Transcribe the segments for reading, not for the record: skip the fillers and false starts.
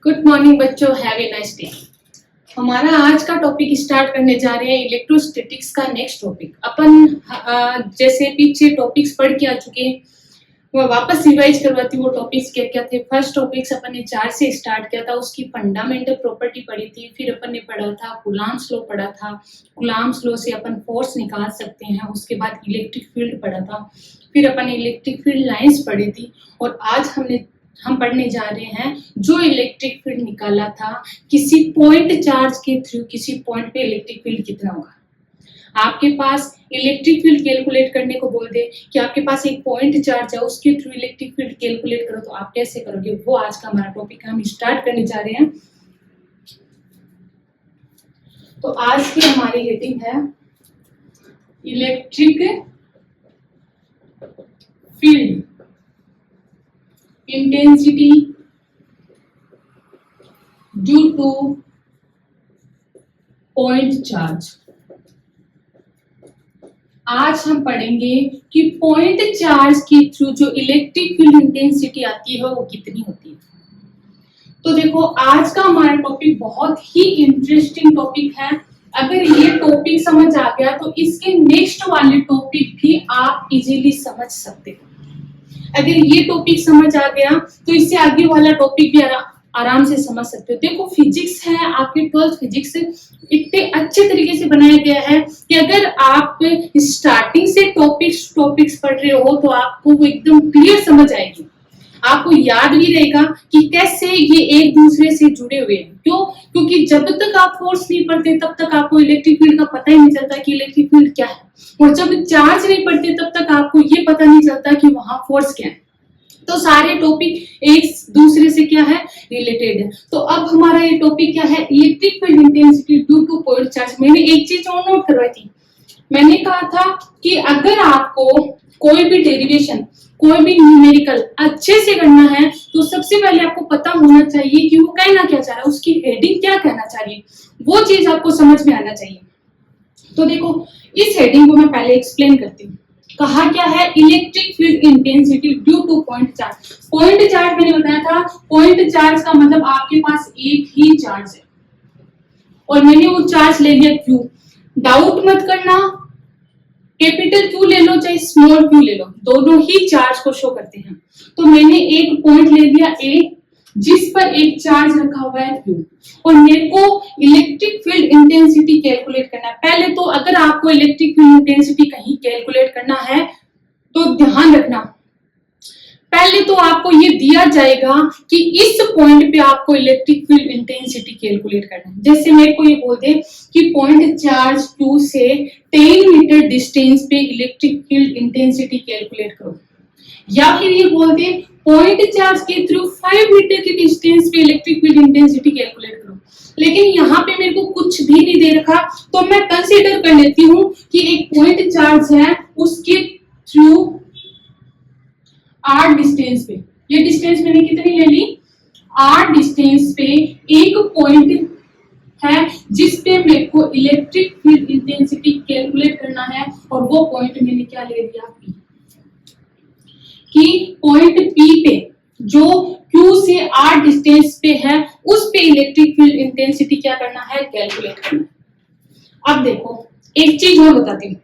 Good morning बच्चों, have a nice day. हमारा आज का टॉपिक स्टार्ट करने जा रहे हैं इलेक्ट्रोस्टैटिक्स का नेक्स्ट टॉपिक। अपन जैसे पीछे टॉपिक्स पढ़ के आ चुके हैं, मैं वापस रिवाइज करवाती हूँ वो टॉपिक्स क्या क्या थे। फर्स्ट टॉपिक्स अपन ने चार्ज से स्टार्ट किया था, उसकी फंडामेंटल प्रॉपर्टी पढ़ी थी। फिर अपन ने पढ़ा था कूलॉम्स लॉ पढ़ा था, कूलॉम्स लॉ से अपन फोर्स निकाल सकते हैं। उसके बाद इलेक्ट्रिक फील्ड पढ़ा था, फिर अपन ने इलेक्ट्रिक फील्ड लाइंस पढ़ी थी। और आज हम पढ़ने जा रहे हैं जो इलेक्ट्रिक फील्ड निकाला था किसी पॉइंट चार्ज के थ्रू, किसी पॉइंट पे इलेक्ट्रिक फील्ड कितना होगा। आपके पास इलेक्ट्रिक फील्ड कैलकुलेट करने को बोल दे कि आपके पास एक पॉइंट चार्ज है, उसके थ्रू इलेक्ट्रिक फील्ड कैलकुलेट करो, तो आप कैसे करोगे, वो आज का हमारा टॉपिक है। हम स्टार्ट करने जा रहे हैं। तो आज की हमारी हेडिंग है electric field intensity due two point charge. आज हम पढ़ेंगे कि पॉइंट चार्ज के थ्रू जो इलेक्ट्रिक फील्ड इंटेंसिटी आती है वो कितनी होती है। तो देखो, आज का हमारा टॉपिक बहुत ही इंटरेस्टिंग टॉपिक है। अगर ये टॉपिक समझ आ गया तो इसके नेक्स्ट वाले टॉपिक भी आप इजीली समझ सकते हो। अगर ये टॉपिक समझ आ गया तो इससे आगे वाला टॉपिक भी आराम से समझ सकते हो। देखो, फिजिक्स है, आपके 12th फिजिक्स इतने अच्छे तरीके से बनाया गया है कि अगर आप स्टार्टिंग से टॉपिक्स पढ़ रहे हो तो आपको वो एकदम क्लियर समझ आएगी। आपको याद भी रहेगा कि कैसे ये एक दूसरे से जुड़े हुए हैं। क्यों? क्योंकि जब तक आप फोर्स नहीं पढ़ते तब तक आपको इलेक्ट्रिक फील्ड का पता ही नहीं चलता कि इलेक्ट्रिक फील्ड क्या है, और जब चार्ज नहीं पढ़ते तब तक आपको ये पता नहीं चलता कि वहां फोर्स क्या है। तो सारे टॉपिक एक दूसरे से क्या है, रिलेटेड है। तो अब हमारा ये टॉपिक क्या है, electric field intensity due two point charge. मैंने एक चीज और नोट करवाई थी, मैंने कहा था कि अगर आपको कोई भी डेरिवेशन, कोई भी न्यूमेरिकल अच्छे से करना है तो सबसे पहले आपको पता होना चाहिए कि वो कहना क्या चाह रहा है, उसकी हेडिंग क्या कहना चाहिए, वो चीज आपको समझ में आना चाहिए। तो देखो, इस हेडिंग को मैं पहले एक्सप्लेन करती हूँ। कहा क्या है, electric field intensity due two point charge. Point charge मैंने बताया था, पॉइंट चार्ज का मतलब आपके पास एक ही चार्ज है और मैंने वो चार्ज ले लिया Q। डाउट मत करना, कैपिटल Q ले लो चाहे स्मॉल q ले लो, दोनों ही चार्ज को शो करते हैं। तो मैंने एक पॉइंट ले लिया A जिस पर एक चार्ज रखा हुआ है Q, और मेरे को इलेक्ट्रिक फील्ड इंटेंसिटी कैलकुलेट करना है। पहले तो अगर आपको इलेक्ट्रिक फील्ड इंटेंसिटी कहीं कैलकुलेट करना है तो ध्यान रखना, पहले तो आपको ये दिया जाएगा कि इस पॉइंट पे आपको इलेक्ट्रिक फील्ड इंटेंसिटी कैलकुलेट करना है। जैसे मेरे को ये बोल दे कि पॉइंट चार्ज Q से 10 मीटर डिस्टेंस पे इलेक्ट्रिक फील्ड इंटेंसिटी कैलकुलेट करो, या फिर ये बोल दे पॉइंट चार्ज के थ्रू 5 मीटर के डिस्टेंस पे इलेक्ट्रिक फील्ड इंटेंसिटी कैलकुलेट करो। लेकिन यहाँ पे मेरे को कुछ भी नहीं दे रखा, तो मैं कंसीडर कर लेती हूँ कि एक पॉइंट चार्ज है, उसके थ्रू R डिस्टेंस पे, ये डिस्टेंस मैंने कितनी ले ली, R डिस्टेंस पे एक पॉइंट है जिस पे मेरे को इलेक्ट्रिक फील्ड इंटेंसिटी कैलकुलेट करना है, और वो पॉइंट मैंने क्या ले लिया, P। कि पॉइंट P पे जो Q से R डिस्टेंस पे है उस पे इलेक्ट्रिक फील्ड इंटेंसिटी क्या करना है, कैलकुलेट करना है। अब देखो, एक चीज और बताती हूँ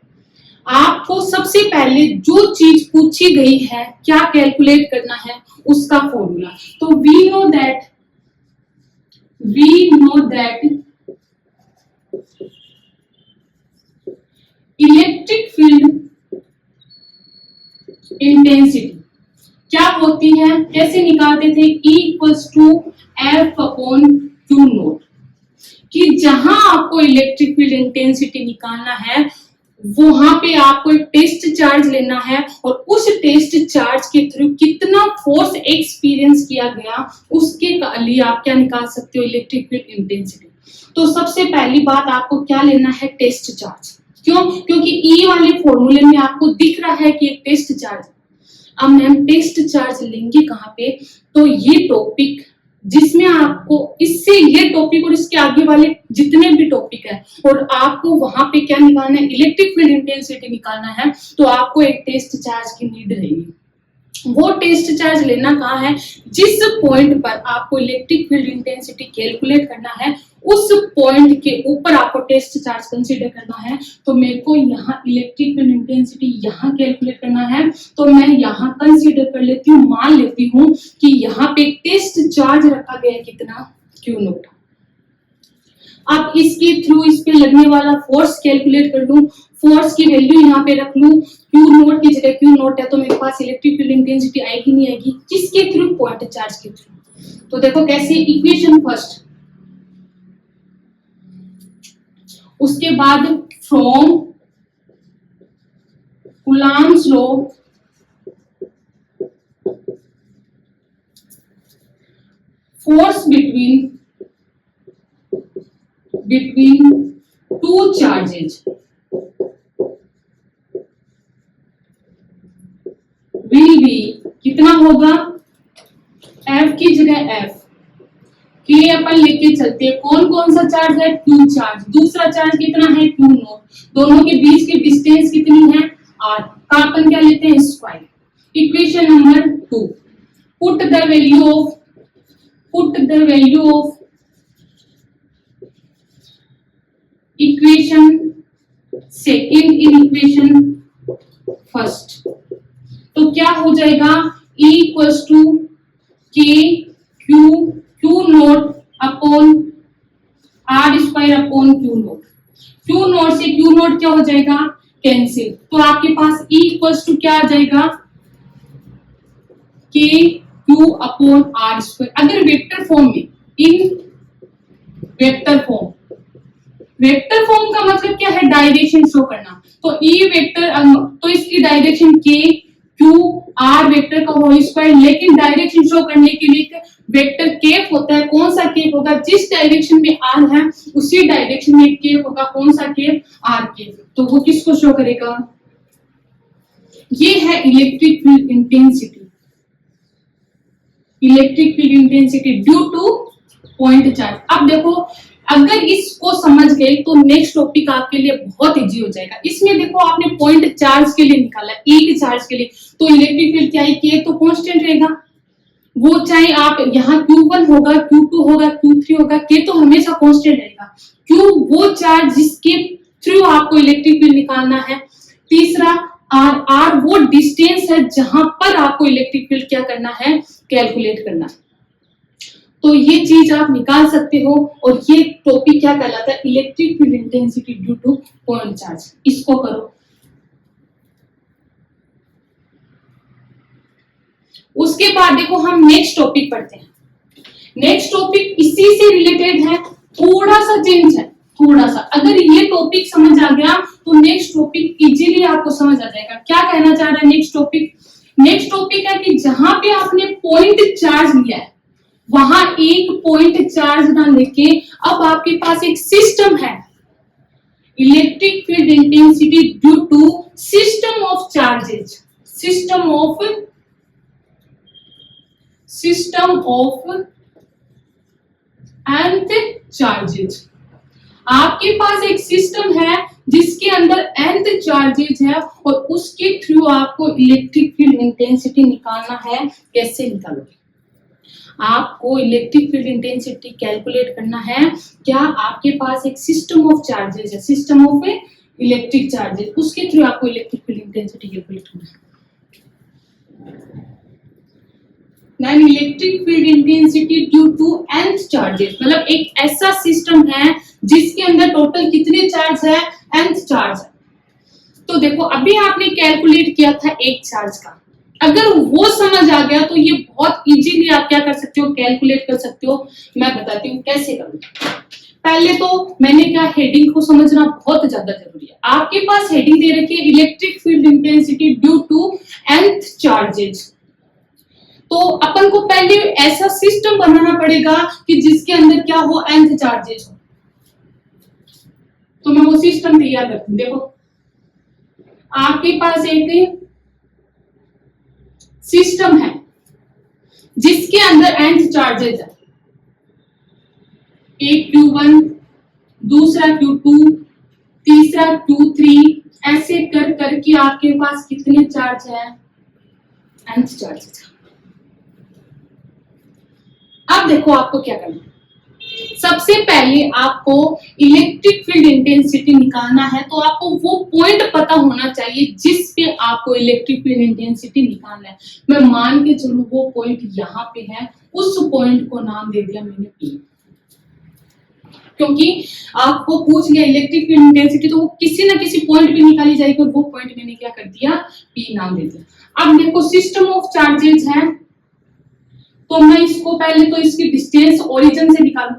आपको। सबसे पहले जो चीज पूछी गई है क्या कैलकुलेट करना है, उसका फॉर्मूला। तो we know that electric field intensity क्या होती है, कैसे निकालते थे, E equals to F upon Q naught. कि जहां आपको इलेक्ट्रिक फील्ड इंटेंसिटी निकालना है वहां पे आपको एक टेस्ट चार्ज लेना है, और उस टेस्ट चार्ज के थ्रू कितना फोर्स एक्सपीरियंस किया गया उसके लिए आप क्या निकाल सकते हो, इलेक्ट्रिक फील्ड इंटेंसिटी। तो सबसे पहली बात आपको क्या लेना है, टेस्ट चार्ज। क्यों? क्योंकि E वाले फॉर्मूले में आपको दिख रहा है कि एक टेस्ट चार्ज। अब मैम टेस्ट चार्ज लेंगे कहाँ पे, तो ये टॉपिक जिसमें आपको इससे ये टॉपिक और इसके आगे वाले जितने भी टॉपिक है, और आपको वहां पे क्या निकालना है, इलेक्ट्रिक फील्ड इंटेंसिटी निकालना है, तो आपको एक टेस्ट चार्ज की नीड रहेगी। वो टेस्ट चार्ज लेना कहाँ है, जिस पॉइंट पर आपको इलेक्ट्रिक फील्ड इंटेंसिटी कैलकुलेट करना है उस पॉइंट के ऊपर आपको टेस्ट चार्ज कंसीडर करना है। तो मेरे को यहाँ इलेक्ट्रिक फील्ड इंटेंसिटी यहाँ कैलकुलेट करना है, तो मैं यहाँ कंसीडर कर लेती हूँ, मान लेती हूँ कि यहाँ पे टेस्ट चार्ज रखा गया है कितना, क्यू नॉट। अब इसके थ्रू इस पे लगने वाला फोर्स कैलकुलेट कर लूं, फोर्स की वैल्यू यहाँ पे रख लूं, क्यू नोट की जगह क्यू नोट है तो मेरे पास इलेक्ट्रिक फील्ड इंटेंसिटी आएगी नहीं आएगी, किसके थ्रू, पॉइंट चार्ज के थ्रू। तो देखो कैसे, इक्वेशन फर्स्ट, उसके बाद from Coulomb's law force between two charges will be, कितना होगा, F की जगह F, K अपन लेके चलते हैं, कौन कौन सा चार्ज है, Q चार्ज, दूसरा चार्ज कितना है, Q नॉट, दोनों के बीच की डिस्टेंस कितनी है, R का अपन क्या लेते हैं, square. Equation number 2, put the value of equation second in equation first, तो क्या हो जाएगा, E equals to K Q naught upon R square upon Q naught, Q naught से क्यू नोट क्या हो जाएगा, कैंसिल, तो आपके पास E इक्वल्स टू क्या आ जाएगा, के क्यू अपॉन आर स्क्वायर। अगर वेक्टर फॉर्म में, इन वेक्टर फॉर्म का मतलब क्या है, डायरेक्शन शो करना, तो ई वेक्टर, तो इसकी डायरेक्शन के क्यू आर वेक्टर का होल स्क्वायर, लेकिन डायरेक्शन शो करने के लिए वेक्टर केप होता है, कौन सा केप होगा, जिस डायरेक्शन में आर है उसी डायरेक्शन में केप होगा, कौन सा केप, आर केप, तो वो किसको शो करेगा, ये है electric field intensity due two point charge. अब देखो अगर इसको समझ गए तो नेक्स्ट टॉपिक आपके लिए बहुत इजी हो जाएगा। इसमें देखो आपने पॉइंट चार्ज के लिए निकाला, एक चार्ज के लिए, तो इलेक्ट्रिक फील्ड क्या है, के तो कांस्टेंट रहेगा, वो चाहे आप यहाँ Q1 होगा, Q2 होगा, Q3 होगा, के तो हमेशा कांस्टेंट रहेगा। Q वो चार्ज जिसके थ्रू आपको इलेक्ट्रिक फील्ड निकालना है। तीसरा R वो डिस्टेंस है जहां पर आपको इलेक्ट्रिक फील्ड क्या करना है, कैलकुलेट करना है। तो ये चीज आप निकाल सकते हो, और ये टॉपिक क्या कहलाता है, electric field intensity due two point charge. इसको करो, उसके बाद देखो हम नेक्स्ट टॉपिक पढ़ते हैं। नेक्स्ट टॉपिक इसी से रिलेटेड है, थोड़ा सा चेंज है, थोड़ा सा। अगर ये टॉपिक समझ आ गया तो नेक्स्ट टॉपिक इजीली आपको समझ आ जाएगा। क्या कहना चाह रहा है नेक्स्ट टॉपिक, नेक्स्ट टॉपिक है कि जहां पे आपने पॉइंट चार्ज लिया है वहां एक पॉइंट चार्ज ना लेके अब आपके पास एक सिस्टम है, electric field intensity due to system of charges, system of nth charges. आपके पास एक सिस्टम है जिसके अंदर nth चार्जेज है, और उसके थ्रू आपको इलेक्ट्रिक फील्ड इंटेंसिटी निकालना है। कैसे निकालोगे, आपको इलेक्ट्रिक फील्ड इंटेंसिटी कैलकुलेट करना है। क्या आपके पास एक सिस्टम ऑफ चार्जेस है, सिस्टम ऑफ इलेक्ट्रिक चार्जेस, उसके थ्रू आपको इलेक्ट्रिक फील्ड इंटेंसिटी कैलकुलेट करना है। Nine electric field intensity due to nth charges, मतलब एक ऐसा सिस्टम है जिसके अंदर टोटल कितने चार्ज है, nth चार्ज है। तो देखो अभी आपने कैलकुलेट किया था एक चार्ज का, अगर वो समझ आ गया तो ये बहुत इजीली आप क्या कर सकते हो, कैलकुलेट कर सकते हो। मैं बताती हूँ कैसे करूँ। पहले तो मैंने क्या, हेडिंग को समझना बहुत ज्यादा जरूरी है। आपके पास हेडिंग दे रखी है electric field intensity due to nth charges, तो अपन को पहले ऐसा सिस्टम बनाना पड़ेगा कि जिसके अंदर क्या हो, nth चार्जेज हो। तो मैं वो सिस्टम तैयार करती हूँ। देखो आपके पास एक सिस्टम है जिसके अंदर nth चार्जेज है, एक Q1, दूसरा Q2, तीसरा Q3, ऐसे कर करके आपके पास कितने चार्ज है, nth चार्जेस। अब देखो आपको क्या करना है। सबसे पहले आपको इलेक्ट्रिक फील्ड इंटेंसिटी निकालना है, तो आपको वो पॉइंट पता होना चाहिए जिस पे आपको इलेक्ट्रिक फील्ड इंटेंसिटी निकालना है। मैं मान के चलूं वो पॉइंट यहाँ पे है, उस पॉइंट को नाम दे दिया मैंने P, क्योंकि आपको पूछ लिया इलेक्ट्रिक फील्ड इंटेंसिटी तो वो किसी ना किसी पॉइंट पे निकाली जाएगी, और वो पॉइंट मैंने क्या कर दिया, P नाम दे दिया। अब देखो सिस्टम ऑफ चार्जेस है, तो मैं इसको पहले तो इसकी डिस्टेंस ओरिजिन से निकालू।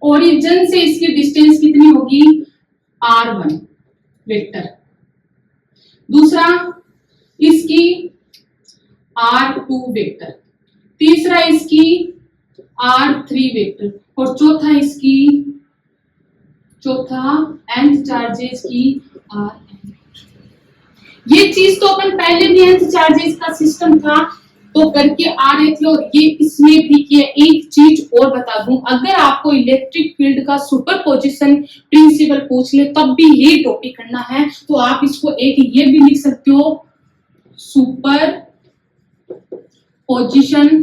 ओरिजिन से इसकी डिस्टेंस कितनी होगी, r1 वेक्टर। दूसरा इसकी r2 वेक्टर, तीसरा इसकी r3 वेक्टर, और चौथा इसकी nth चार्जेस की rn। ये चीज तो अपन पहले भी nth चार्जेस का सिस्टम था तो करके आ रहे थे, और ये इसमें भी किया। एक चीज और बता दूं, अगर आपको इलेक्ट्रिक फील्ड का सुपरपोजिशन प्रिंसिपल पूछ ले तब भी ये टॉपिक करना है, तो आप इसको एक ये भी लिख सकते हो, super position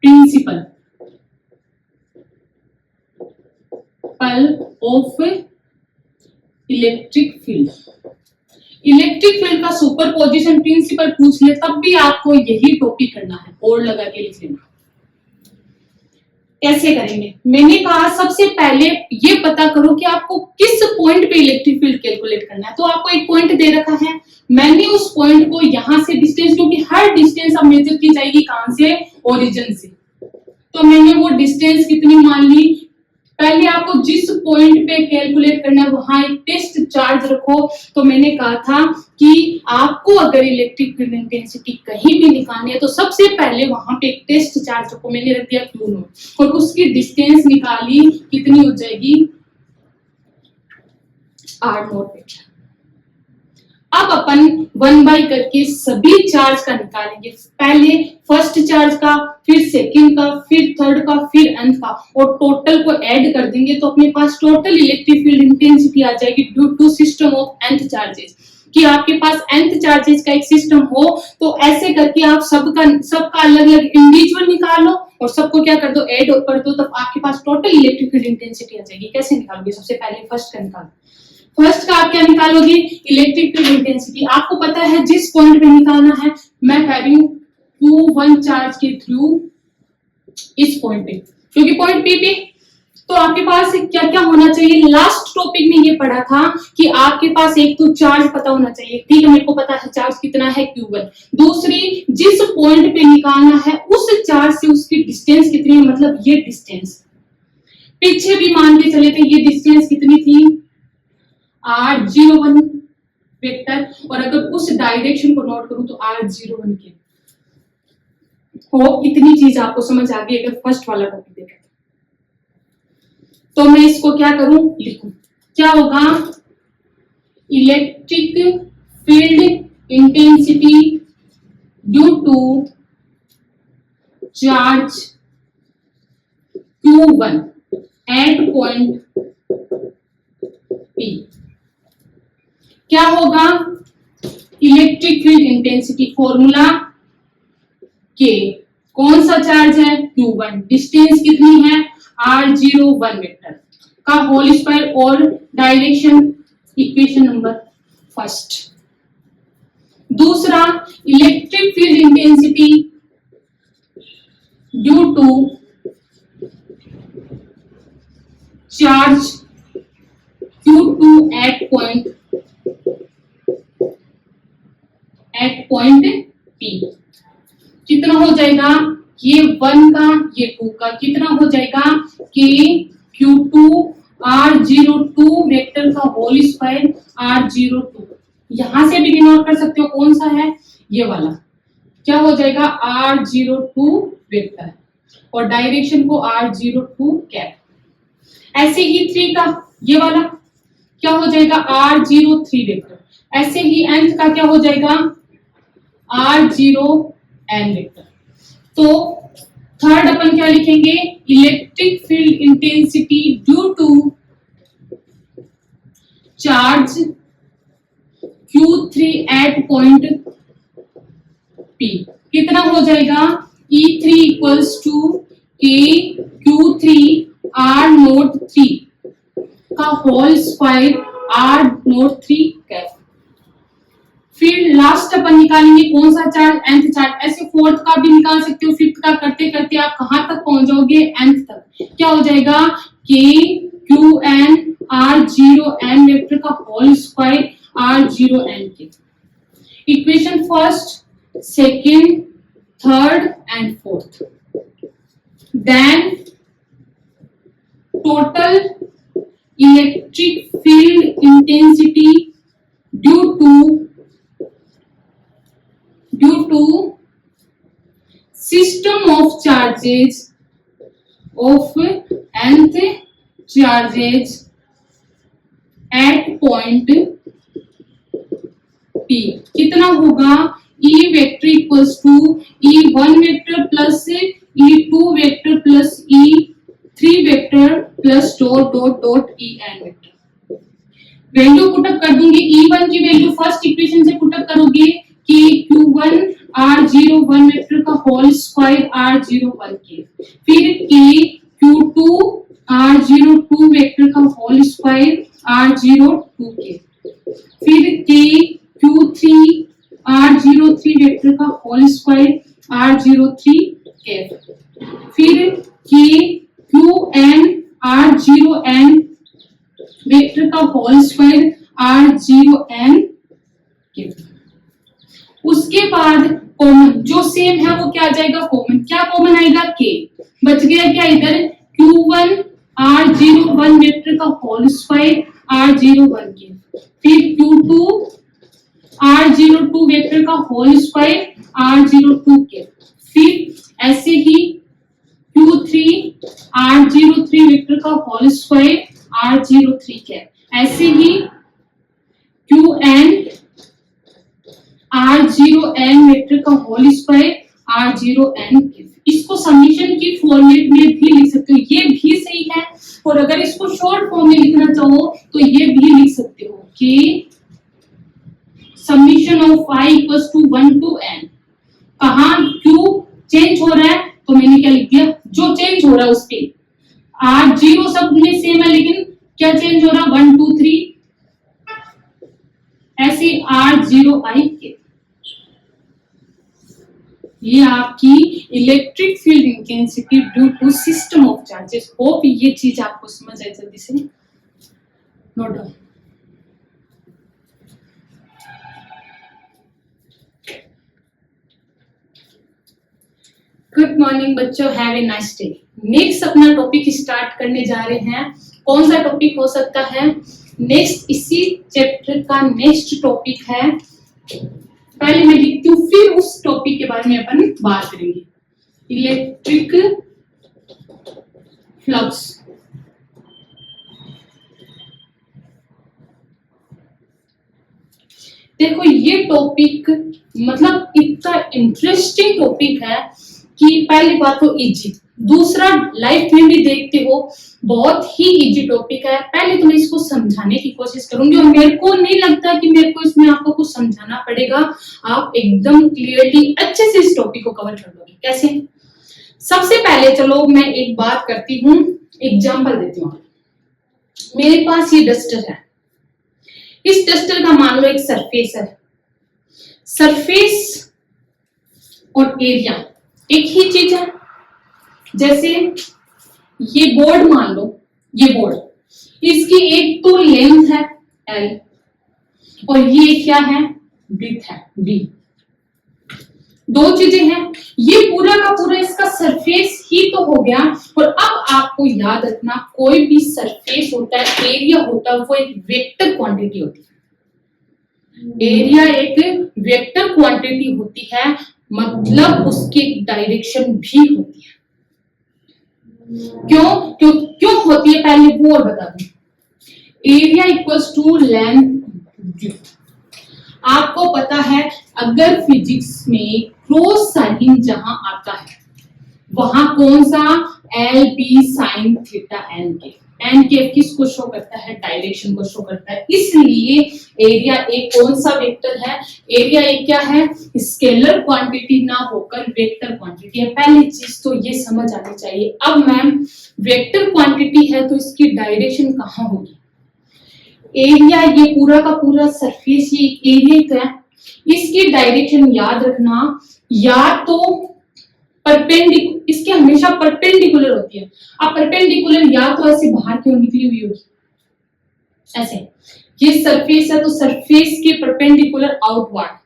principle of electric field. Electric field का सुपरपोजिशन प्रिंसिपल पूछ ले तब भी आपको यही टॉपिक करना है, और लगा के लिख लेना। कैसे करेंगे, मैंने कहा सबसे पहले ये पता करो कि आपको किस पॉइंट पे इलेक्ट्रिक फील्ड कैलकुलेट करना है। तो आपको एक पॉइंट दे रखा है, मैंने उस पॉइंट को यहां से डिस्टेंस, क्योंकि हर डिस्टेंस अब मेजर की जाएगी कहां से, ओरिजिन से, तो मैंने वो डिस्टेंस कितनी मान ली। पहले आपको जिस पॉइंट पे कैलकुलेट करना है वहां एक टेस्ट चार्ज रखो। तो मैंने कहा था कि आपको अगर इलेक्ट्रिक फील्ड इंटेंसिटी कहीं भी निकालनी है तो सबसे पहले वहां पे एक टेस्ट चार्ज रखो। मैंने रख दिया Q0 और उसकी डिस्टेंस निकाली, कितनी हो जाएगी, r0। अब अपन 1 बाई करके सभी चार्ज का निकालेंगे, पहले फर्स्ट चार्ज का, फिर सेकंड का, फिर थर्ड का, फिर nth का, और टोटल को ऐड कर देंगे तो अपने पास टोटल इलेक्ट्रिक फील्ड इंटेंसिटी आ जाएगी due to system of nth charges. कि आपके पास nth चार्जेस का एक सिस्टम हो तो ऐसे करके आप सबका अलग अलग इंडिविजुअल निकालो और सबको क्या कर दो, ऐड कर दो, तब आपके पास टोटल इलेक्ट्रिक फील्ड इंटेंसिटी आ जाएगी। कैसे निकालोगे, सबसे पहले फर्स्ट का निकालो। फर्स्ट का आप क्या निकालोगे, इलेक्ट्रिक फील्ड इंटेंसिटी। आपको पता है जिस पॉइंट पे निकालना है, मैं कह रही हूँ Q1 चार्ज के थ्रू इस पॉइंट पे, क्योंकि पॉइंट P पे तो आपके पास क्या क्या होना चाहिए। लास्ट टॉपिक में ये पढ़ा था कि आपके पास एक तो चार्ज पता होना चाहिए, ठीक है, मेरे को पता है चार्ज कितना है Q1। दूसरी, जिस पॉइंट पे निकालना है उस चार्ज से उसकी डिस्टेंस कितनी है, मतलब ये डिस्टेंस। पीछे भी मान के चले थे ये डिस्टेंस कितनी थी, r01 वेक्टर, और अगर उस डायरेक्शन को नोट करूं तो r01 के हो। इतनी चीज आपको समझ आ गई अगर फर्स्ट वाला टॉपिक देखा तो मैं इसको क्या करूं, लिखूं। क्या होगा, electric field intensity due to charge Q1 at point P। क्या होगा, इलेक्ट्रिक फील्ड इंटेंसिटी फॉर्मूला के, कौन सा चार्ज है Q1, डिस्टेंस कितनी है r01 वेक्टर का होल स्क्वायर, और डायरेक्शन इक्वेशन नंबर फर्स्ट। दूसरा, electric field intensity due to charge Q2 at point P। कितना हो जाएगा, ये 1 का ये 2 का कितना हो जाएगा कि Q2 r02 वेक्टर का होल स्क्वायर r02। यहां से भी डिनोट कर सकते हो कौन सा है, ये वाला, क्या हो जाएगा r02 वेक्टर, और डायरेक्शन को r02 कैप। ऐसे ही 3 का ये वाला क्या हो जाएगा r03 वेक्टर। ऐसे ही nth का क्या हो जाएगा r0n वेक्टर। तो थर्ड अपन क्या लिखेंगे, electric field intensity due to charge Q3 at point P कितना हो जाएगा E3 equals to K Q3 R naught 3 का whole square R naught 3 cap. फिर लास्ट अपन निकालेंगे कौन सा चार्ज, nth चार्ज। ऐसे फोर्थ का भी निकाल सकते हो, फिफ्थ का करते करते आप कहां तक पहुंच जाओगे, nth तक। क्या हो जाएगा K Q N R 0 N vector का होल स्क्वायर R 0 N के। Equation first, second, third and fourth. Then total electric field intensity due to system of charges of nth charges at point P कितना होगा E vector equals to E1 vector plus E2 vector plus E3 vector plus dot dot dot En vector. Value put up कर दूंगी। E1 की value first equation से put up करोगे कि Q1 R01 vector का whole square R01 के, फिर K Q2 R02 vector का होल स्क्वायर R02 के, फिर K Q3 R03 वेक्टर का होल स्क्वायर R03 के, फिर K QN R0N वेक्टर का होल स्क्वायर R0N के। उसके बाद कॉमन जो सेम है वो क्या आ जाएगा, कॉमन। क्या कॉमन आएगा, K। बच गया क्या इधर Q1 R01 वेक्टर का होल स्क्वायर R01 के, फिर Q2 R02 वेक्टर का होल स्क्वायर R02 के, फिर ऐसे ही Q3 R03 वेक्टर का होल स्क्वायर R03 के, ऐसे ही QN R0N वेक्टर का होल स्क्वायर R0N के। इसको समीशन की फॉर्मेट में भी लिख सकते हो, ये भी सही है। और अगर इसको शॉर्ट फॉर्म में लिखना चाहो तो ये भी लिख सकते हो कि summation of I equals to 1 to n। कहां क्यों चेंज हो रहा है तो मैंने क्या लिख दिया, जो चेंज हो रहा है उस पे। R0 सब में सेम है लेकिन क्या चेंज हो रहा, 1 2 3, ऐसे R0I के। ये आपकी electric field intensity due to system of charges. Hope ये चीज आपको समझ आए जल्दी से। Note down. गुड मॉर्निंग बच्चों, have a nice day. Next अपना टॉपिक स्टार्ट करने जा रहे हैं। कौन सा टॉपिक हो सकता है नेक्स्ट, इसी चैप्टर का नेक्स्ट टॉपिक है। पहले मैं लिखती हूँ फिर उस टॉपिक के बारे में अपन बात करेंगे। Electric flux. देखो ये टॉपिक मतलब इतना इंटरेस्टिंग टॉपिक है कि पहली बात तो इजी, दूसरा लाइफ में भी देखते हो बहुत ही इजी टॉपिक है। पहले तो मैं इसको समझाने की कोशिश करूंगी और मेरे को नहीं लगता कि मेरे को इसमें आपको कुछ समझाना पड़ेगा, आप एकदम क्लियरली अच्छे से इस टॉपिक को कवर कर लोगे। कैसे? सबसे पहले चलो मैं एक बात करती हूँ, एग्जांपल देती हूँ। मेरे पास ये डस्टर है, इस डस्टर का मान लो एक सरफेस है। सरफेस और एरिया एक ही चीज है। जैसे ये बोर्ड मान लो, ये बोर्ड, इसकी एक तो लेंथ है L और ये क्या है, ब्रीथ है B। दो चीजें हैं, ये पूरा का पूरा इसका सरफेस ही तो हो गया। और अब आपको याद रखना कोई भी सरफेस होता है, एरिया होता है, वो एक वेक्टर क्वांटिटी होती है। एरिया एक वेक्टर क्वांटिटी होती है, मतलब उसकी डायरेक्शन भी होती है। क्यों होती है पहले वो और बता दूं। Area equals to length. आपको पता है अगर फिजिक्स में क्रॉस साइन जहां आता है वहां कौन सा, L B sine theta N के। एंड केफ किसको शो करता है, डायरेक्शन को शो करता है। इसलिए एरिया एक कौन सा वेक्टर है, एरिया एक क्या है, स्केलर क्वांटिटी ना होकर वेक्टर क्वांटिटी है। पहली चीज तो ये समझ आनी चाहिए। अब मैम वेक्टर क्वांटिटी है तो इसकी डायरेक्शन कहाँ होगी, एरिया ये पूरा का पूरा सरफेस ये एरिया तो है, इसकी डायरेक्शन याद रखना या तो परपेंडिकुलर, इसके हमेशा परपेंडिकुलर होती है। अब परपेंडिकुलर या तो ऐसे बाहर की ओर निकली हुई होगी, ऐसे ये सरफेस है तो सरफेस के परपेंडिकुलर आउटवर्ड।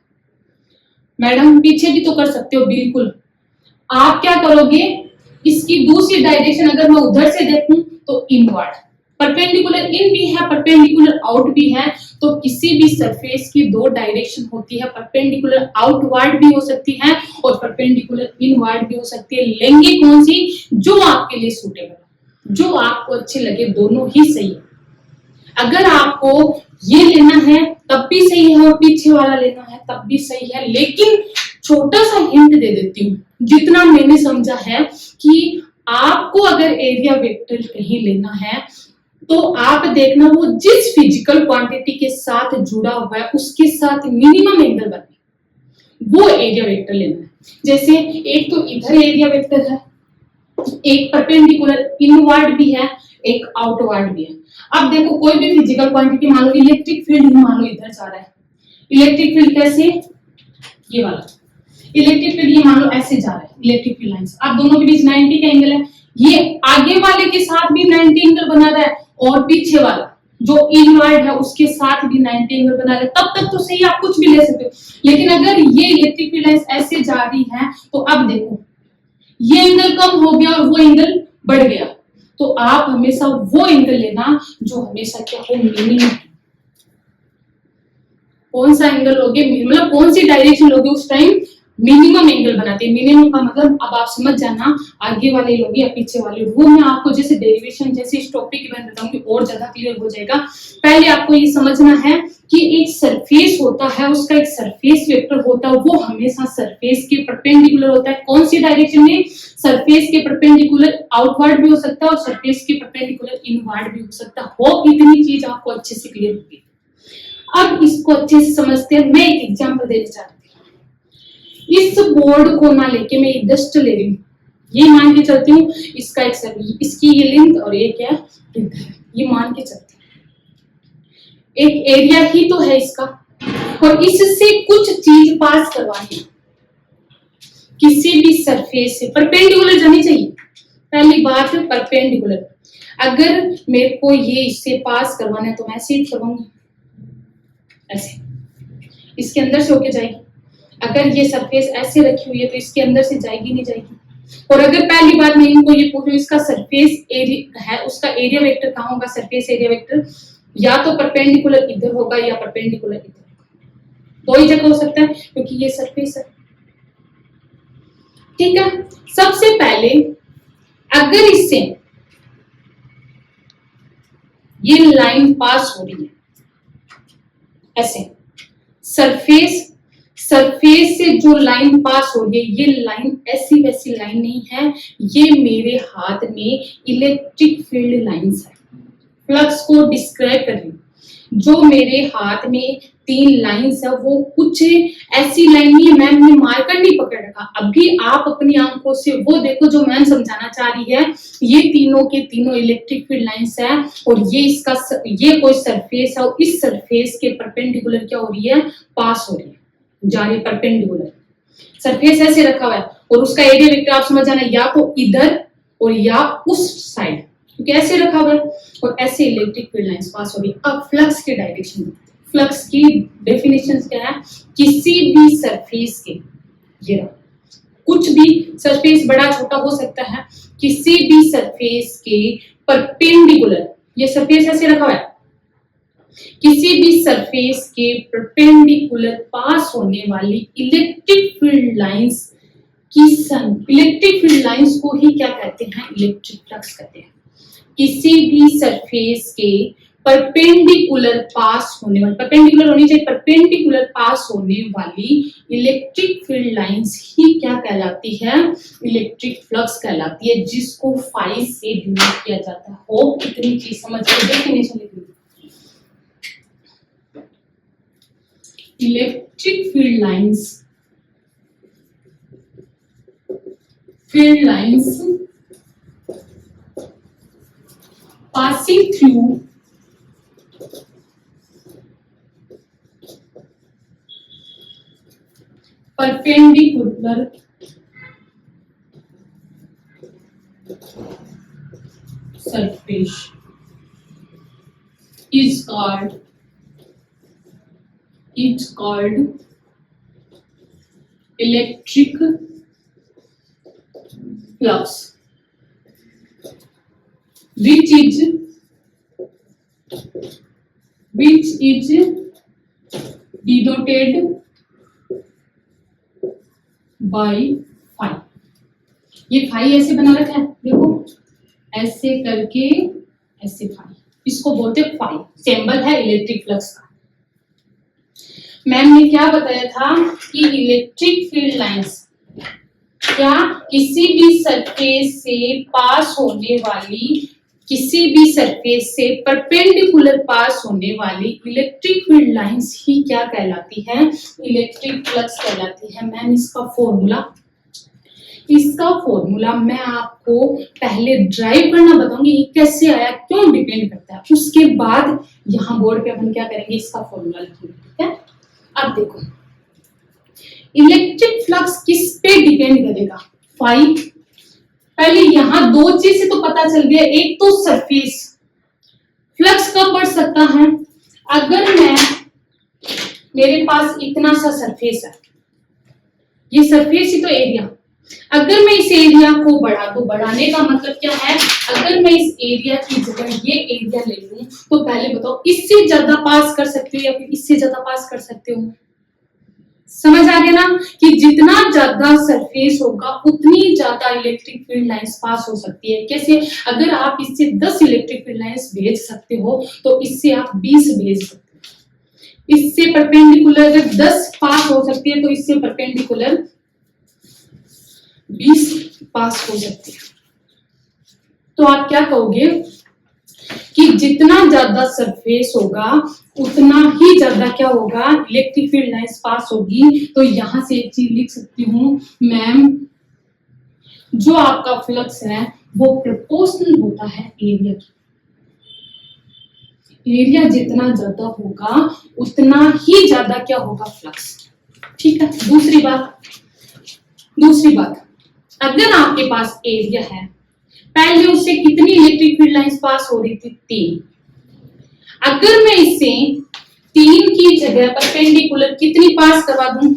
मैडम पीछे भी तो कर सकते हो, बिल्कुल। आप क्या करोगे, इसकी दूसरी डायरेक्शन अगर मैं उधर से देखूं तो इनवर्ड, परपेंडिकुलर इन भी है परपेंडिकुलर आउट भी है, तो किसी भी सरफेस की दो डायरेक्शन होती है, परपेंडिकुलर आउटवर्ड भी हो सकती है और परपेंडिकुलर इनवर्ड भी हो सकती है। लेंगे कौन सी, जो आपके लिए सूटेबल, जो आपको अच्छी लगे, दोनों ही सही है। अगर आपको ये लेना है तब भी सही है और पीछे वाला लेना है तब भी सही है, लेकिन छोटा सा हिंट दे देती हूँ, जितना मैंने समझा है कि आपको अगर एरिया वेक्टर कहीं लेना है तो आप देखना वो जिस फिजिकल क्वांटिटी के साथ जुड़ा हुआ है उसके साथ मिनिमम एंगल बने, वो एरिया वेक्टर लेना है। जैसे एक तो इधर एरिया वेक्टर है, एक परपेंडिकुलर इनवर्ड भी है, एक आउटवर्ड भी है। अब देखो कोई भी फिजिकल क्वांटिटी, मान लो इलेक्ट्रिक फील्ड मान लो इधर जा रहा है, इलेक्ट्रिक फील्ड कैसे, ये वाला इलेक्ट्रिक फील्ड ये मान लो ऐसे जा रहा है, इलेक्ट्रिक फील्ड लाइंस, अब दोनों के बीच 90 का एंगल है, ये आगे वाले के साथ भी 90 एंगल बना रहा है और पीछे वाला जो इनवर्ड है उसके साथ भी 90 एंगल बना रहा है, तब तक तो सही, आप कुछ भी ले सकते हो। लेकिन अगर ये इलेक्ट्रिक फील्ड लाइंस ऐसे जा रही है तो अब देखो ये एंगल कम हो गया और वो एंगल बढ़ गया, तो आप हमेशा वो एंगल लेना जो हमेशा क्या हो, मिनिमम। कौन सा एंगल लोगे, मतलब कौन सी डायरेक्शन लोगे उस टाइम, मिनिमम एंगल बनाते हैं। मिनिमम का मतलब अब आप समझ जाना, आगे वाले लोग या पीछे वाले, वो मैं आपको जैसे डेरिवेशन जैसे इस टॉपिक के बारे में बताऊंगी और ज्यादा क्लियर हो जाएगा। पहले आपको ये समझना है कि एक सरफेस होता है, उसका एक सरफेस वेक्टर होता है, वो हमेशा सरफेस के परपेंडिकुलर होता है। कौन सी डायरेक्शन में, सरफेस के परपेंडिकुलर आउटवर्ड भी हो सकता है और सरफेस के परपेंडिकुलर इनवर्ड भी हो सकता है। हो इतनी चीज आपको अच्छे से क्लियर होगी। अब इसको अच्छे से समझते हैं, मैं एक एग्जांपल देना चाहती हूँ। इस बोर्ड को ना लेके मैं एक डस्ट ले रही हूँ, ये मान के चलती हूँ इसका एक सर्वी, इसकी ये लेंथ और ये क्या है, ये मान के चलती हूँ। एक एरिया ही तो है इसका और इससे कुछ चीज पास करवानी है, किसी भी सरफेस से परपेंडिकुलर जानी चाहिए। पहली बात है परपेंडिकुलर, अगर मेरे को ये इससे पास करवाना है तो मैं ऐसे ही करवाऊंगी, ऐसे इसके अंदर से होके जाएगी। अगर ये सरफेस ऐसे रखी हुई है तो इसके अंदर से जाएगी नहीं जाएगी। और अगर पहली बात मैं इनको ये पूछूं इसका सरफेस एरिया है, उसका एरिया वेक्टर कहाँ होगा, सरफेस एरिया वेक्टर या तो परपेंडिकुलर इधर होगा या परपेंडिकुलर इधर होगा, दो ही जगह हो सकता है क्योंकि ये सरफेस है। ठीक है, सबसे पहले अगर इससे ये लाइन पास हो रही है ऐसे, सरफेस से जो लाइन पास हो रही है, ये लाइन ऐसी वैसी लाइन नहीं है, ये मेरे हाथ में इलेक्ट्रिक फील्ड लाइंस है। फ्लक्स को डिस्क्राइब कर रही हूँ, जो मेरे हाथ में 3 लाइंस है वो कुछ ऐसी लाइन नहीं है, मैम ने मार्कर नहीं पकड़ रखा। अभी आप अपनी आंखों से वो देखो जो मैम समझाना चाह रही है, ये तीनों के तीनों इलेक्ट्रिक फील्ड लाइंस है और ये इसका ये कोई सरफेस है और इस सरफेस के परपेंडिकुलर क्या हो रही है, पास हो रही है, जा रही परपेंडिकुलर। सरफेस ऐसे रखा हुआ है और उसका एरिया वेक्टर आप समझ जाना, या तो इधर और या उस साइड, क्योंकि ऐसे रखा हुआ है और ऐसे इलेक्ट्रिक फील्ड लाइंस पास हो रही है। अब फ्लक्स की डायरेक्शन, फ्लक्स की डेफिनेशन क्या है, किसी भी सरफेस के, ये कुछ भी सरफेस बड़ा छोटा हो सकता है, किसी भी सरफेस के परपेंडिकुलर, ये सरफेस ऐसे रखा हुआ है, किसी भी सरफेस के परपेंडिकुलर पास होने वाली इलेक्ट्रिक फील्ड लाइंस की इलेक्ट्रिक फील्ड लाइंस को ही क्या कहते हैं, इलेक्ट्रिक फ्लक्स कहते हैं। किसी भी सरफेस के परपेंडिकुलर पास होने वाली, परपेंडिकुलर होनी चाहिए, परपेंडिकुलर पास होने वाली इलेक्ट्रिक फील्ड लाइंस ही क्या कहलाती है? इलेक्ट्रिक फ्लक्स कहलाती है, जिसको फाई से डिनोट किया जाता है। हो कितनी चीज समझ गए? डेफिनेशन लिख लीजिए। Electric field lines passing through perpendicular surface is called electric flux, which is denoted by phi। ये फाई ऐसे बना रखा है, देखो ऐसे करके ऐसे फाई, इसको बोलते हैं फाई, सिंबल है इलेक्ट्रिक फ्लक्स का। मैम ने क्या बताया था कि इलेक्ट्रिक फील्ड लाइंस क्या किसी भी सरफेस से पास होने वाली, किसी भी सरफेस से परपेंडिकुलर पास होने वाली इलेक्ट्रिक फील्ड लाइंस ही क्या कहलाती है? इलेक्ट्रिक फ्लक्स कहलाती है। मैम इसका फॉर्मूला मैं आपको पहले ड्राइव करना बताऊंगी, ये कैसे आया, क्यों डिपेंड करता है, उसके बाद यहाँ बोर्ड पे अपन क्या करेंगे, इसका फॉर्मूला लिखेंगे। ठीक है, अब देखो इलेक्ट्रिक फ्लक्स किस पे डिपेंड करेगा? फाई। पहले यहां दो चीज से तो पता चल गया, एक तो सरफेस, फ्लक्स कब बढ़ सकता है? अगर मेरे पास इतना सा सरफेस है, ये सरफेस ही तो एरिया, अगर मैं इस एरिया को बढ़ा दूं, बढ़ाने का मतलब क्या है, अगर मैं इस एरिया की जगह ये एरिया ले लूं, तो पहले बताओ इससे ज्यादा पास कर सकते हो या फिर इससे ज्यादा पास कर सकते हो? समझ आ गया ना कि जितना ज्यादा सरफेस होगा उतनी ज्यादा इलेक्ट्रिक फील्ड लाइंस पास हो सकती है। कैसे? अगर आप इससे 10 इलेक्ट्रिक फील्ड लाइंस भेज सकते हो तो इससे आप 20 भेज सकते हो। इससे परपेंडिकुलर अगर 10 पास हो सकती है तो इससे परपेंडिकुलर 20 पास हो सकती है। तो आप क्या कहोगे कि जितना ज्यादा सरफेस होगा उतना ही ज्यादा क्या होगा, इलेक्ट्रिक फील्ड लाइंस पास होगी। तो यहां से एक चीज लिख सकती हूँ मैम, जो आपका फ्लक्स है वो प्रोपोर्शनल होता है एरिया की। एरिया जितना ज्यादा होगा उतना ही ज्यादा क्या होगा, फ्लक्स। ठीक है, दूसरी बात, अगर आपके पास एरिया है, पहले उससे कितनी इलेक्ट्रिक फील्ड लाइंस पास हो रही थी? 3। अगर मैं इससे 3 की जगह परपेंडिकुलर कितनी पास करवा दूं?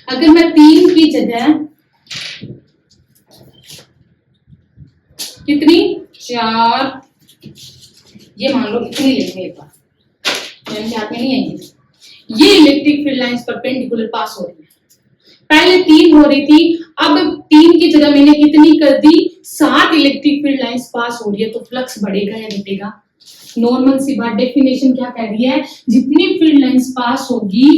अगर मैं 3 की जगह कितनी, 4, ये मान लो कितनी लेंगे एक बार, मेरे हाथ में नहीं आएंगे। ये इलेक्ट्रिक फील्ड लाइंस परपेंडिकुलर पास हो रही है, पहले 3 हो रही थी, अब 3 की जगह मैंने कितनी कर दी, 7 इलेक्ट्रिक फील्ड लाइंस पास हो रही है। तो फ्लक्स बढ़ेगा या घटेगा? नॉर्मल सी बात, डेफिनेशन क्या कह रही है, जितनी फील्ड लाइंस पास होगी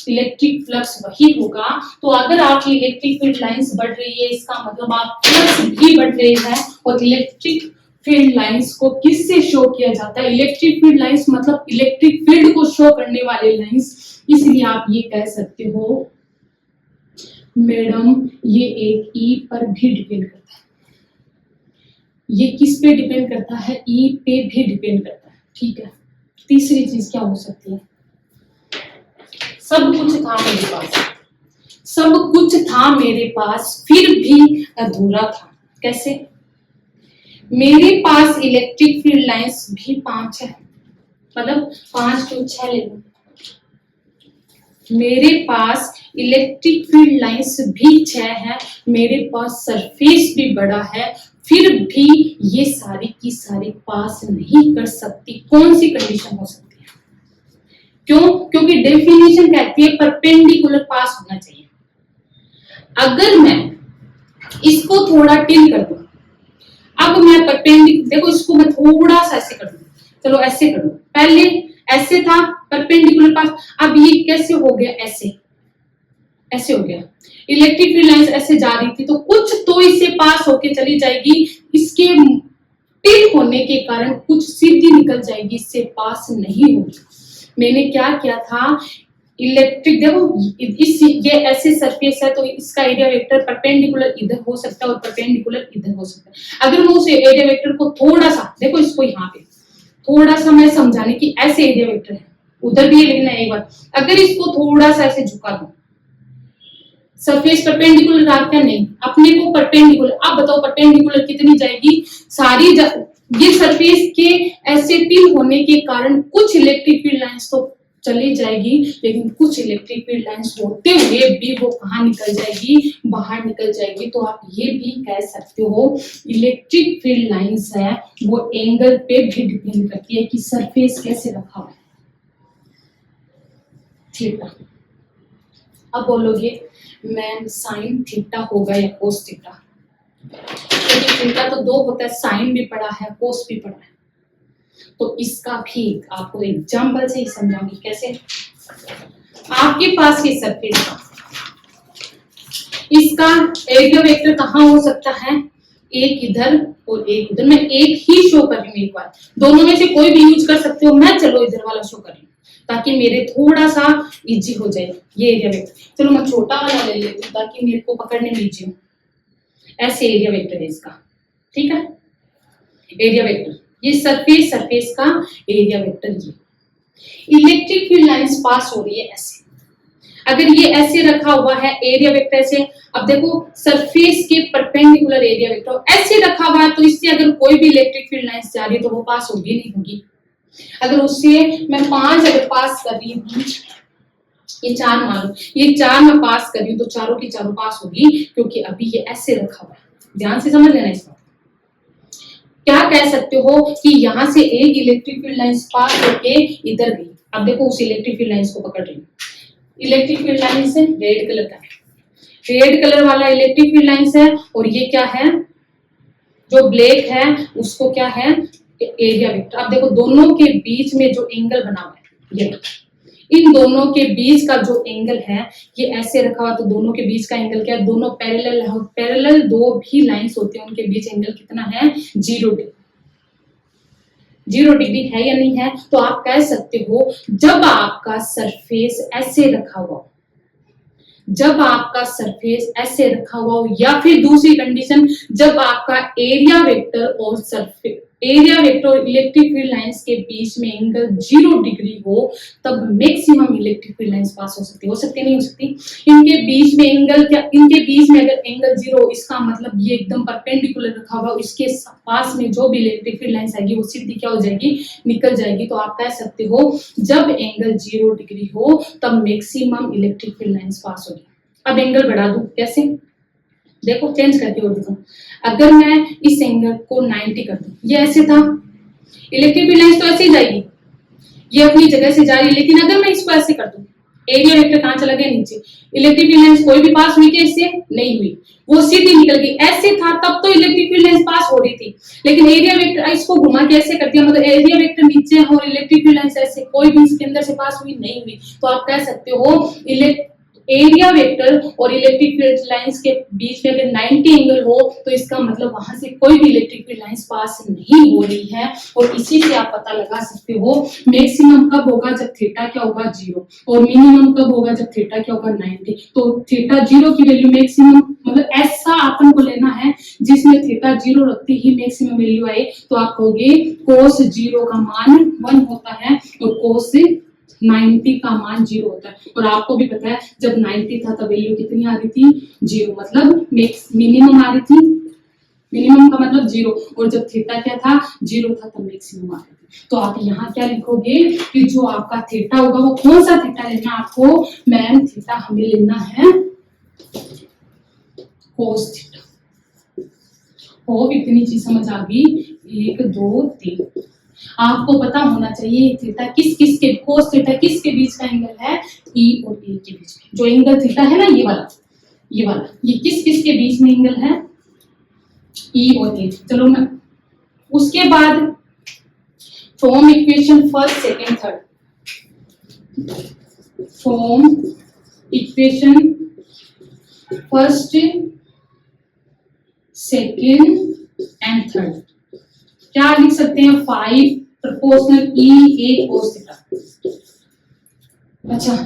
इलेक्ट्रिक फ्लक्स वही होगा। तो अगर आपकी इलेक्ट्रिक फील्ड लाइंस बढ़ रही है, इसका मतलब आप फ्लक्स भी बढ़ रही है। और इलेक्ट्रिक फील्ड लाइंस को किससे शो किया जाता है? इलेक्ट्रिक फील्ड लाइंस मतलब इलेक्ट्रिक फील्ड को शो करने वाले लाइंस। इसलिए आप ये कह सकते हो मैडम ये एक ई पर भी डिपेंड करता है। ये किस पे डिपेंड करता है? ई पे भी डिपेंड करता है। ठीक है, तीसरी चीज क्या हो सकती है? सब कुछ था मेरे पास फिर भी अधूरा था। कैसे? मेरे पास इलेक्ट्रिक फील्ड लाइंस भी 5 है, मतलब 5 to 6 ले लो, मेरे पास इलेक्ट्रिक फील्ड लाइंस भी 6 है, मेरे पास सरफेस भी बड़ा है, फिर भी ये सारी की सारी पास नहीं कर सकती। कौन सी कंडीशन हो सकती है? क्यों? क्योंकि डेफिनेशन कहती है परपेंडिकुलर पास होना चाहिए। अगर मैं इसको थोड़ा टिल कर दूं, अब मैं परपेंडिकुलर, देखो इसको मैं थोड़ा सा ऐसे कर दूं, चलो ऐसे करो, पहले ऐसे था परपेंडिकुलर पास, अब ये कैसे हो गया, ऐसे ऐसे हो गया। इलेक्ट्रिक फील्ड लाइंस ऐसे जा रही थी तो कुछ तो इससे पास होके चली जाएगी, इसके टिल्ट होने के कारण कुछ सीधी निकल जाएगी, इससे पास नहीं होगी। मैंने क्या किया था, इलेक्ट्रिक देखो ये ऐसे सरफेस है तो इसका एरिया वेक्टर परपेंडिकुलर इधर हो सकता है और परपेंडिकुलर इधर हो सकता है। अगर मैं उस एरिया वेक्टर को थोड़ा सा, देखो इसको यहाँ पे थोड़ा सा मैं समझाने की, ऐसे एरिया वेक्टर है, उधर भी लेना है एक बार, अगर इसको थोड़ा सा ऐसे झुका दो, सरफेस परपेंडिकुलर आ क्या, नहीं, अपने को परपेंडिकुलर, अब बताओ परपेंडिकुलर कितनी जाएगी, सारी ये सरफेस के ऐसे टिल होने के कारण कुछ इलेक्ट्रिक फील्ड लाइंस तो चली जाएगी, लेकिन कुछ इलेक्ट्रिक फील्ड लाइंस होते हुए भी वो कहाँ निकल जाएगी, बाहर निकल जाएगी। तो आप ये भी कह सकते हो इलेक्ट्रिक फील्ड लाइंस है वो एंगल पे भी डिपेंड करती है कि सरफेस कैसे रखा हुआ है। थीटा, अब बोलोगे मैम साइन थीटा होगा या कोस थीटा, थीटा तो दो होता है, साइन भी पढ़ा है कोस भी पढ़ा है, तो इसका भी आपको एग्जाम्पल से ही समझाऊंगी कैसे। आपके पास ये सरफेस का, इसका एरिया वेक्टर कहाँ हो सकता है, एक इधर और एक उधर। मैं एक ही शो कर रही हूँ, एक बार दोनों में से कोई भी यूज कर सकते हो, मैं चलो इधर वाला शो कर रही हूँ ताकि मेरे थोड़ा सा इजी हो जाए ये एरिया वेक्टर। चलो मैं छोटा वाला ले लेती हूँ ताकि मेरे को पकड़ने में इजी हो। ऐसे एरिया वेक्टर है इसका, ठीक है, एरिया वेक्टर, ये सरफेस का एरिया वेक्टर। ये इलेक्ट्रिक फील्ड लाइंस पास हो रही है ऐसे, अगर ये ऐसे रखा हुआ है एरिया वेक्टर ऐसे, अब देखो सरफेस के परपेंडिकुलर एरिया वेक्टर ऐसे रखा हुआ है, तो इससे अगर कोई भी इलेक्ट्रिक फील्ड लाइंस जा रही है तो वो पास होगी नहीं होगी। अगर उससे मैं 5 अगर पास कर रही हूँ, ये 4 मान लो, ये 4 मैं पास कर रही हूँ तो चारों की चारों पास होगी, क्योंकि अभी ये ऐसे रखा हुआ है। ध्यान से समझ लेना इसको। क्या कह सकते हो कि यहाँ से एक इलेक्ट्रिक फील्ड लाइंस पास होके इधर गई, अब देखो उस इलेक्ट्रिक फील्ड लाइंस को पकड़ रही हूँ, इलेक्ट्रिक फील्ड लाइंस है रेड कलर का, रेड कलर वाला इलेक्ट्रिक फील्ड लाइंस है, और ये क्या है जो ब्लैक है उसको क्या है एरिया वेक्टर। अब देखो दोनों के बीच में जो एंगल बना हुआ है, ये इन दोनों के बीच का जो एंगल है ये ऐसे रखा हुआ, तो दोनों के बीच का एंगल क्या है, दोनों पैरेलल दो भी लाइंस होते हैं, उनके बीच एंगल कितना है 0 डिग्री। 0 डिग्री है या नहीं है, तो आप कह सकते हो जब आपका सरफेस ऐसे रखा हुआ, जब आपका सरफेस ऐसे रखा हुआ हो, या फिर दूसरी कंडीशन जब आपका एरिया वेक्टर और सरफेस और इलेक्ट्रिक फील्ड लाइंस के बीच में एंगल 0 डिग्री हो, तब मैक्सिमम इलेक्ट्रिक फील्ड लाइंस पास हो सकती नहीं हो सकती। इनके बीच में एंगल क्या, इनके बीच में अगर एंगल 0, इसका मतलब ये एकदम परपेंडिकुलर रखा हुआ, इसके पास में जो भी इलेक्ट्रिक फील्ड लाइंस आएगी वो सीधी क्या हो जाएगी, निकल जाएगी। तो आप कह सकते हो जब एंगल 0 डिग्री हो तब मैक्सिमम इलेक्ट्रिक फील्ड लाइंस पास होगी। अब एंगल बढ़ा दूं, कैसे, देखो चेंज करके और देखो, अगर मैं इस एंगल को 90 कर दूं, ये ऐसे था, इलेक्ट्रिक फील्ड लाइंस तो ऐसे ही जाएगी, ये अपनी जगह से जा रही है, लेकिन अगर मैं इसको ऐसे कर दूं, एरिया वेक्टर कहां चला गया, नीचे, इलेक्ट्रिक फील्ड लाइंस कोई भी पास हुई क्या इससे, नहीं हुई, वो सीधी निकल गई। ऐसे था तब तो इलेक्ट्रिक फील्ड लाइंस पास हो रही थी, लेकिन एरिया वेक्टर इसको घुमा के ऐसे कर दिया, मतलब एरिया वेक्टर नीचे और इलेक्ट्रिक फील्ड लाइंस ऐसे, कोई भी इसके अंदर से पास हुई नहीं हुई। तो आप कह सकते हो एरिया वेक्टर और इलेक्ट्रिक फील्ड लाइंस के बीच में अगर 90 एंगल हो तो इसका मतलब वहां से कोई भी इलेक्ट्रिक फील्ड लाइंस पास नहीं हो रही है। और इसी से आप पता लगा सकते हो मैक्सिमम कब होगा, जब थीटा क्या होगा 0, और मिनिमम कब होगा, जब थीटा क्या होगा 90। तो थीटा 0 की वैल्यू मैक्सिमम, मतलब ऐसा अपन को लेना है जिसमें थीटा 0 रखते ही मैक्सिमम वैल्यू आए, तो आप कहोगे cos 0 का मान 1 होता है और cos 90 का मान 0 होता है। और आपको भी पता है जब 90 था तब वैल्यू कितनी आ रही थी, 0, मतलब मिनिमम आ रही थी, मिनिमम का मतलब 0, और जब थीटा क्या था 0 था तब मैक्सिमम आ रही थी। तो आप यहाँ क्या लिखोगे कि जो आपका थीटा होगा वो कौन सा थीटा लेना आपको, मैम थीटा हमें लेना है कोस थीटा। हो इतनी चीज समझ आ गई, 1 2 3। आपको पता होना चाहिए थीटा किस के, कोस थीटा किस के बीच का एंगल है, ई और ए के बीच में। जो एंगल थीटा है ना ये वाला ये किस के बीच में एंगल है, ई और ए। चलो मैं उसके बाद from equation first second third, from equation first second and third क्या लिख सकते हैं, 5 proportional E A cos theta. अच्छा,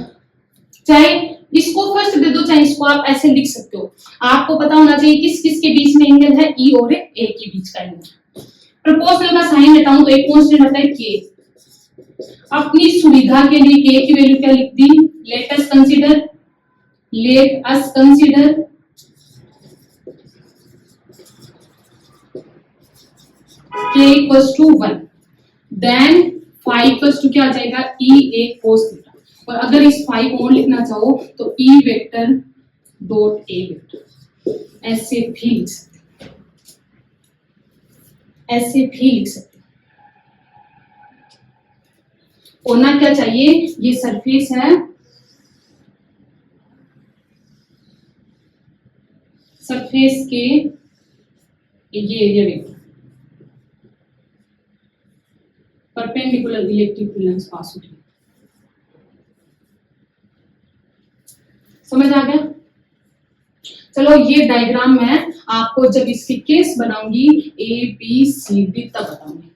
चाहे इसको फर्स्ट दे दो चाहे इसको आप ऐसे लिख सकते हो, आपको पता होना चाहिए किस किस के बीच में एंगल है, ई और ए के बीच का एंगल। प्रोपोर्शनल का साइन लेता हूं तो एक कांस्टेंट होता है के, अपनी सुविधा के लिए के की वैल्यू क्या लिख दी, let us consider k equals to 1, then phi equals to क्या आ जाएगा, e a cos थीटा। और अगर इस phi को लिखना चाहो तो e vector dot a vector ऐसे भी लिख सकते, ऐसे भी लिख सकते। होना क्या चाहिए, ये सरफेस है, सरफेस के ये area vector perpendicular electric field lines pass होती है। समझ आ गया? चलो ये डायग्राम मैं आपको जब इसकी केस बनाऊंगी ए बी सी डी तब बताऊंगी।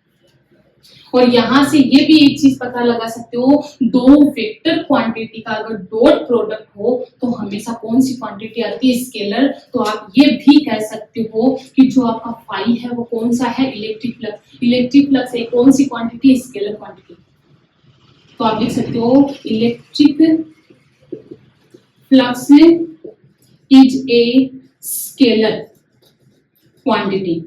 और यहां से ये भी एक चीज पता लगा सकते हो, दो वेक्टर क्वांटिटी का अगर डॉट प्रोडक्ट हो तो हमेशा कौन सी क्वांटिटी आती है, स्केलर। तो आप ये भी कह सकते हो कि जो आपका फाई है वो कौन सा है, इलेक्ट्रिक फ्लक्स। इलेक्ट्रिक फ्लक्स है कौन सी क्वांटिटी, स्केलर क्वांटिटी। तो आप लिख सकते हो electric flux is a scalar quantity.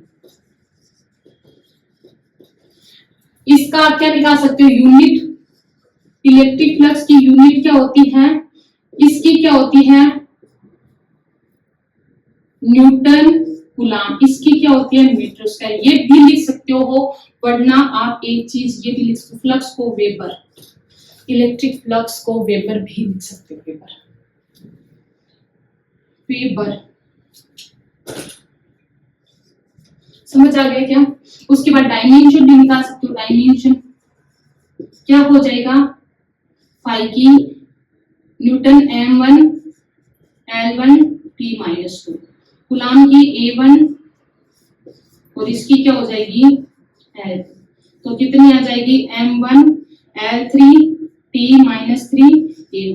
इसका आप क्या निकाल सकते हो, यूनिट। इलेक्ट्रिक फ्लक्स की यूनिट क्या होती है, इसकी क्या होती है, न्यूटन कूलाम। इसकी क्या होती है, मीटर स्क्वायर। ये भी लिख सकते हो, वरना आप एक चीज ये भी लिख सकते हो, फ्लक्स को वेबर, इलेक्ट्रिक फ्लक्स को वेबर भी लिख सकते हो, वेबर वेबर। समझ आ गया क्या? उसके बाद डायमेंशन भी निकाल सकते हो। डायमेंशन क्या हो जाएगा, फाई की Newton m1 L1 T-2, coulomb की A1 और इसकी क्या हो जाएगी L, तो कितनी आ जाएगी m1 L3 T-3 A-।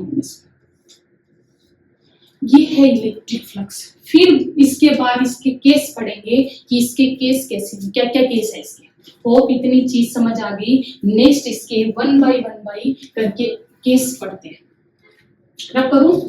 ये है इलेक्ट्रिक फ्लक्स। फिर इसके बाद इसके केस पढ़ेंगे कि इसके केस कैसे, क्या क्या केस है इसके। होप इतनी चीज समझ आ गई। नेक्स्ट इसके 1 बाय 1 करके केस पढ़ते हैं। रब करूं,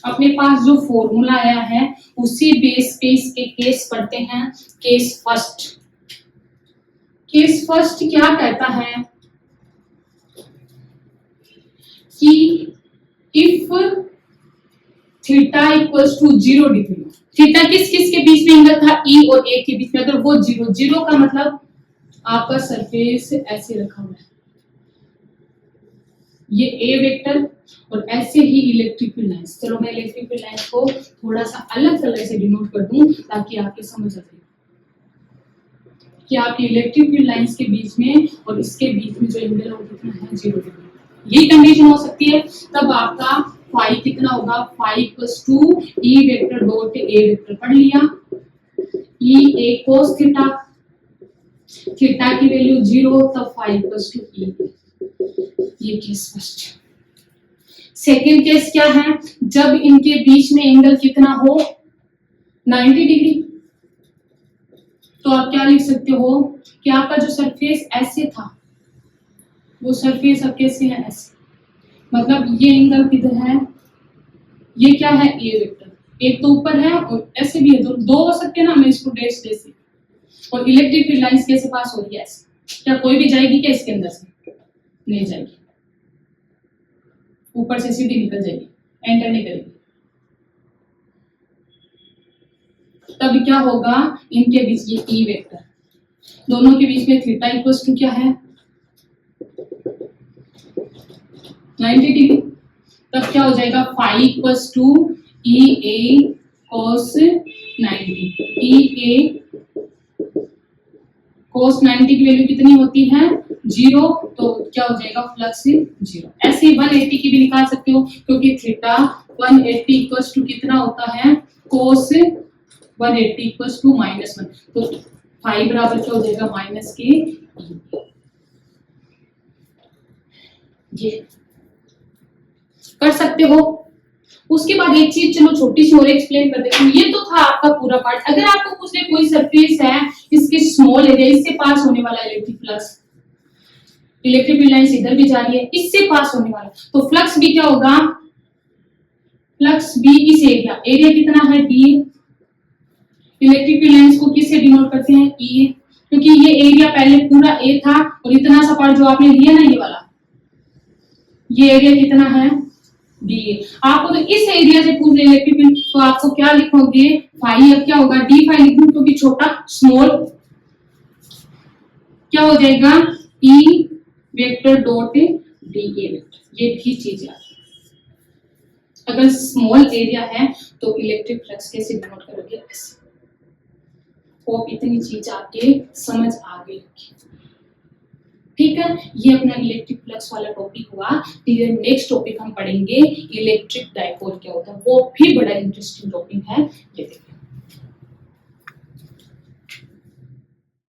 अपने पास जो फॉर्मूला आया है उसी बेस पे इसके केस पढ़ते हैं। केस फर्स्ट, केस फर्स्ट क्या कहता है कि if theta equals to 0 degree, theta किस किस के बीच में एंगल था, ई और ए के बीच में, अगर वो 0 का मतलब आपका सरफेस ऐसे रखा हुआ है, ये ए वेक्टर और ऐसे ही इलेक्ट्रिक फील्ड लाइंस। चलो मैं इलेक्ट्रिक फील्ड लाइंस को थोड़ा सा अलग कलर से डिनोट कर दूं ताकि आपके समझ आ जाए कि आपकी इलेक्ट्रिक फील्ड लाइंस के बीच में और इसके बीच में जो एंगल है वो कितना है, 0 डिग्री। यही कंडीशन हो सकती है, तब आपका फाई कितना होगा, phi equals to E vector dot A vector. पढ़ लिया, E A cos theta, theta की वैल्यू 0, तब फाई इक्वल्स टू ई। ये केस फर्स्ट। सेकेंड केस क्या है, जब इनके बीच में एंगल कितना हो, 90 डिग्री। तो आप क्या लिख सकते हो कि आपका जो सरफेस ऐसे था वो सरफेस अब कैसे है, ऐसे। मतलब ये एंगल किधर है, ये क्या है, ए वेक्टर, एक तो ऊपर है और ऐसे भी है, दो हो सकते हैं ना, मैं इसको डैश जैसे। और इलेक्ट्रिक फील्ड लाइंस कैसे पास हो रही है, ऐसे। क्या कोई भी जाएगी क्या इसके अंदर से, नहीं जाएगी, ऊपर से सीधी निकल जाएगी, एंटर नहीं करेगी। तब क्या होगा, इनके बीच ये ई वेक्टर, दोनों के बीच में थीटा इक्वल्स टू क्या है 90 डिग्री। तब क्या हो जाएगा, phi equals to E A cos 90। E A cos 90 की वैल्यू कितनी होती है, 0, तो क्या हो जाएगा, फ्लक्स 0। ऐसे ही 180 की भी निकाल सकते हो, क्योंकि थीटा 180 इक्वल्स टू कितना होता है, cos 180 इक्वल्स टू -1, तो फाई बराबर क्या हो जाएगा, माइनस के। ये कर सकते हो। उसके बाद एक चीज चलो छोटी सी और एक्सप्लेन कर देती हूँ। ये तो था आपका पूरा पार्ट। अगर आपको पूछ ले कोई सरफेस है, इसके स्मॉल एरिया, इससे पास होने वाला electric flux, electric field line इधर भी जा रही है, इससे पास होने वाला, तो फ्लक्स भी क्या होगा, फ्लक्स भी इस एरिया, एरिया कितना है, डी। इलेक्ट्रिक फील्ड लाइंस को किससे डिनोट करते हैं, ई, क्योंकि ये एरिया पहले पूरा ए था और इतना सा पार्ट जो आपने लिया ना, ये वाला, ये एरिया कितना है, डी। आपको तो इस एरिया से पूछ ले इलेक्ट्रिक फील्ड, तो आपको क्या लिखोगे, फाई, अब क्या होगा, डी फाई लिख दूं, क्योंकि छोटा स्मॉल, क्या हो जाएगा, ई vector dot D A vector. ये भी चीज याद, अगर स्मॉल एरिया है तो इलेक्ट्रिक फ्लक्स कैसे डिनोट करोगे, ऐसे। होप इतनी चीज आपके समझ आ गई होगी। ठीक है, ये अपना इलेक्ट्रिक फ्लक्स वाला टॉपिक हुआ। फिर नेक्स्ट टॉपिक हम पढ़ेंगे इलेक्ट्रिक डाइपोल क्या होता है, वो भी बड़ा इंटरेस्टिंग टॉपिक है, ये देखिए।